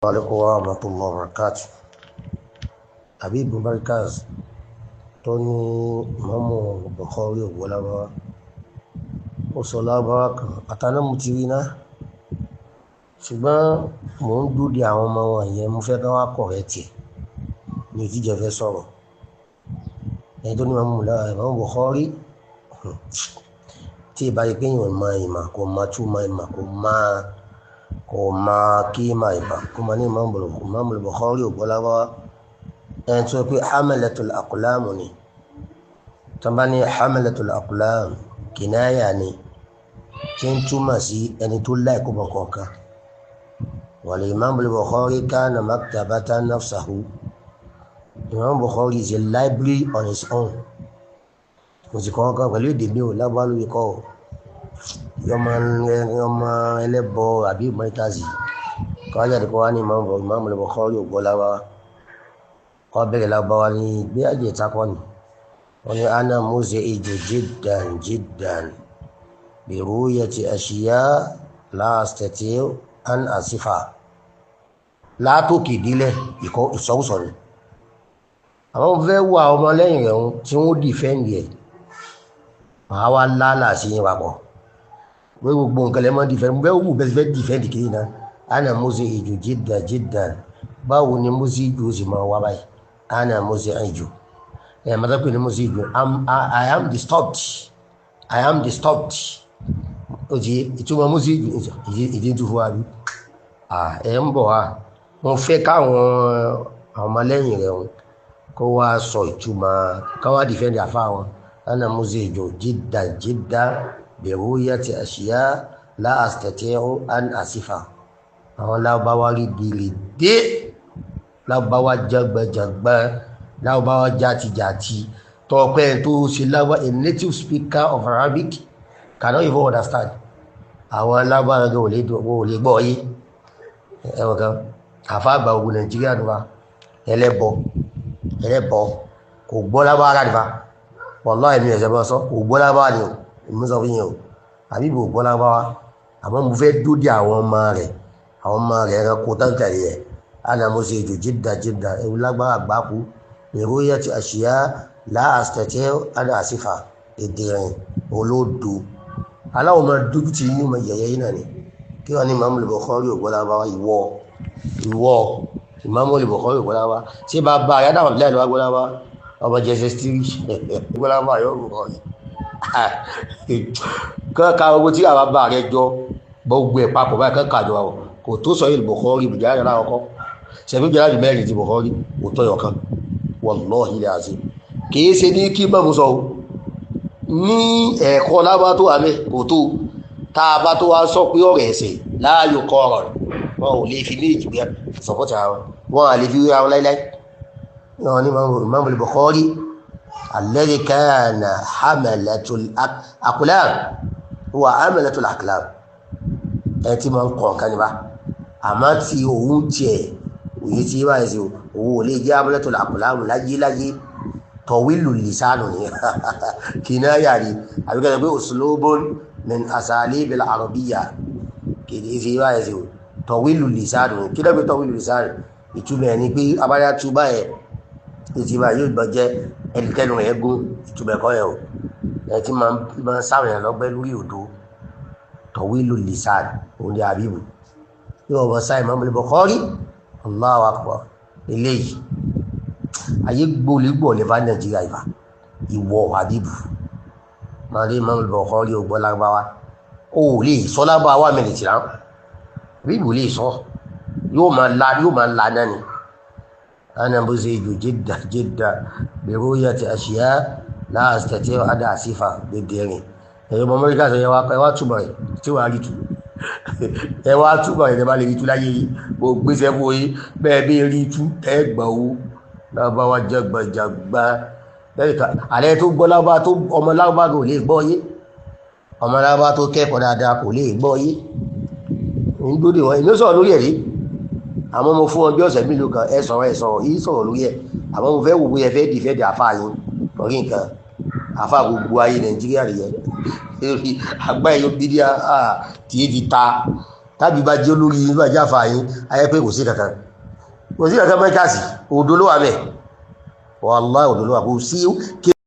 Alaikum warahmatullahi wabarakatuh. Habib Markaz tó ní Imamu Bukhari ògbólábáwá ó sọ lábáwá kan àtàná mo ti rí náà ṣùgbọ́n mò ń dúdú àwọn ọmọ wọn yẹn mo fẹ́ ká wá kọ̀rẹ́ tiẹ̀ ní ìdíje fẹ́ sọ̀rọ̀ ẹni tó ní Imamu Bukhari tí ìbá yìí kéèyàn mọ ìmọ̀ kò mọ túmọ̀ ìmọ̀ kò máa kí máa ìbá kó máa ní Imamu Bukhari ògbólábáwá ẹni tó pé hamalatul aqlam ni tó bá ní hamalatul aqlam kìnnáyà ni tí ń túmọ̀ sí ẹni tó láìkó bọ̀ kọ̀ọ̀kan wal Imamu Bukhari kana maktabatan nafsahu. Imam Bukhari is a library on his own. Kò sì kọ́ kan pẹ̀lú èdè mi ò lágbára lórí kọ́ ọmọ ẹlẹ́bọ àbí mọ́tàzì kọ́ jáde kọ́ wá ní Imam Bukhari ògbólábáwá kọ́ bẹ̀rẹ̀ lágbára ní gbé àjẹ́ ìtakọ́ ni wọ́n ní ana muzi'iju jiddan bi ru'yati ashiya la astati'u an asifa látòkè ìdílẹ̀ ìsọ̀wùsọ̀ ni àwọn fẹ́ wà ọmọ lẹ́yìn rẹ̀ tí wọ́n dìfẹ́ǹdì ẹ̀ màá wá lálà sí yín papọ̀ pé gbogbo nǹkan lẹ́mọ́ dìfẹ́ǹdì bẹ́ẹ̀ wù bẹ́ẹ̀ fẹ́ dìfẹ́ǹdì kiri náà ana muzi'iju jiddan báwo ni muzi'iju sì máa wá báyìí ana muzi'iju ẹ̀ mọ́tò pé ní muzi'iju I am disturbed ó ti ìtumọ̀ muzi'iju ìdí tó fún wa bí ẹ̀ ń bọ̀ wá wọ́n fẹ́ káwọn ọmọlẹ́yìn rẹ̀ kó wá sọ ìtumọ̀ ká wá dìfẹ́ǹdì àfa wọn ana muzi'iju jiddan bi ru'yati ashiya la astati'u an asifa àwọn lábáwá rí dìrìdé lábáwá jẹgbẹjẹgbẹ lábáwá játijàti tọpẹ tó ṣe lábá a native speaker of Arabic cannot even understand àwọn lábáwá gan ò lè gbọ́ yé ẹwọ kan àfa àgbà ogun Nàìjíríà nípa ẹlẹ́bọ kò gbọ́ lábáwá rà nípa wallahi ẹ̀mí ẹ̀sẹ̀ bọ́ sọ kò gbọ́ lábáwá ni èmi sọ fún yín o àbí kò gbọ́ lábáwá àmọ́ mo fẹ́ dúdú àwọn ọmọ rẹ̀ ẹran kó tántàrí ẹ̀ ana muzi'iju jiddan ewu lágbára àgbákú bi ru'yati ashiya la astati'u an asifa èdè rìn olódo aláwọ̀ máa dúdú ti yín mọ yẹ̀yẹ́ yín náà ni kí wọ́n ní Imamu Bukhari ògbólábáwá ìwọ Imamu Bukhari ògbólábáwá ṣé bá bá ayé àdáwọ̀ bíláì lọ́wọ́ ògbólábáwá ọmọ jẹsẹ̀ stiri ògbólábáwá yóò rú ọ kọ́ka owó tí àwọn bá rẹ jọ gbogbo ẹ̀ papọ̀ báyìí kọ́ka jọ àwọn kò tó sọ yìí Bukhari bùjáde náà ọkọ ṣẹ̀fí bùjáde mẹ́rin ti Bukhari kò tọ́ yọkan wallahi ilẹ̀ àti kìí ṣe ní kí mọ́mú sọ ní ẹ̀kọ́ lábá tó wà mẹ́ kò tó tá a bá tó wá sọ pé ọ̀rọ̀ ẹ̀sẹ̀ láàyò kọ́ ọ̀rọ̀ wọn ò lè fi méjì bí sọpọ́tà wọn à lè fi ríra wọn láíláí wọn ní Imam Bukhari alladhi kana hamalatul aqlam wa hamalatul aqlam ẹ ti máa ń kọ̀ ọ̀kan níbà àmọ́ tí òun tiẹ̀ òye tí yé báyìí sí òun ò lè jẹ́ hamalatul aqlam láyé tọ̀wílù lisanu ni kìnnáyà rí àbíkẹ́ pé uslubun min asalibil arabiyya kìí sí báyìí sí tọ̀wílù lisanu kí lẹ́gbẹ̀ẹ́ tọ̀wílù lisanu ìtumọ̀ ẹ̀ ni pé abáyá túbà ẹ̀ ètí báyìí yóò gbọ́ jẹ́ ẹnikẹ́nu ẹ̀ gún ìtumọ̀ ẹ̀kọ́ yẹn o ẹ̀ tí máa ń sáwọn ẹ̀ lọ́gbẹ́ lórí odò tọ̀wílù lisan òun ni àbíbù yóò bọ̀ sáà Imam Bukhari Allahu akbar eléyìí ayé gbólígbò lè bá Nàìjíríà ìfà ìwọ àbíbù máa rí Imam Bukhari ògbólábáwá ó lè sọ lábáwá mẹ́rin tìrán àbíbù lè sọ yóò máa la náà ni ana muzi'iju jiddan bi ru'yati ashiya la astati'u an asifa dédé rìn ẹ̀yọ́ mọ́ mọ́ríkà sọ ẹwà túbọ̀ rẹ̀ tí wàá rí tu ẹwà túbọ̀ rẹ̀ bá lè rí tu láyé yìí bó gbéṣẹ́ fún yìí bẹ́ẹ̀ bí rí tu ẹgbà owó lábáwá jẹgbàjàgbà àlẹ́ tó gbọ́ lábá tó ọmọ lábá kò lè gbọ́ yé ọmọ lábá tó kẹ́kọ̀ọ́ dáadáa kò lè gbọ́ yé ń dóde wọn èmi sọ̀rọ̀ lórí ẹ̀ rí àmọ́ mo fún ọjọ́ ọ̀sẹ̀ mélòó kan ẹ sọ̀rọ̀ yìí sọ̀rọ̀ lórí ẹ̀ àmọ́ mo fẹ́ wò bóyá fẹ́ dìfẹ́ dì àfa yín lórí nǹkan àfa gbogbo ayé Nàìjíríà rẹ̀ yẹn àgbá ẹ̀yọ́ bídíà tí é fi ta tàbí bá jẹ́ olórí yín bá jẹ́ àfààyín ayé pé kò sí kankan mẹ́kàsì òdo ló wà bẹ́ẹ̀ wallahi òdo ló wà kò sí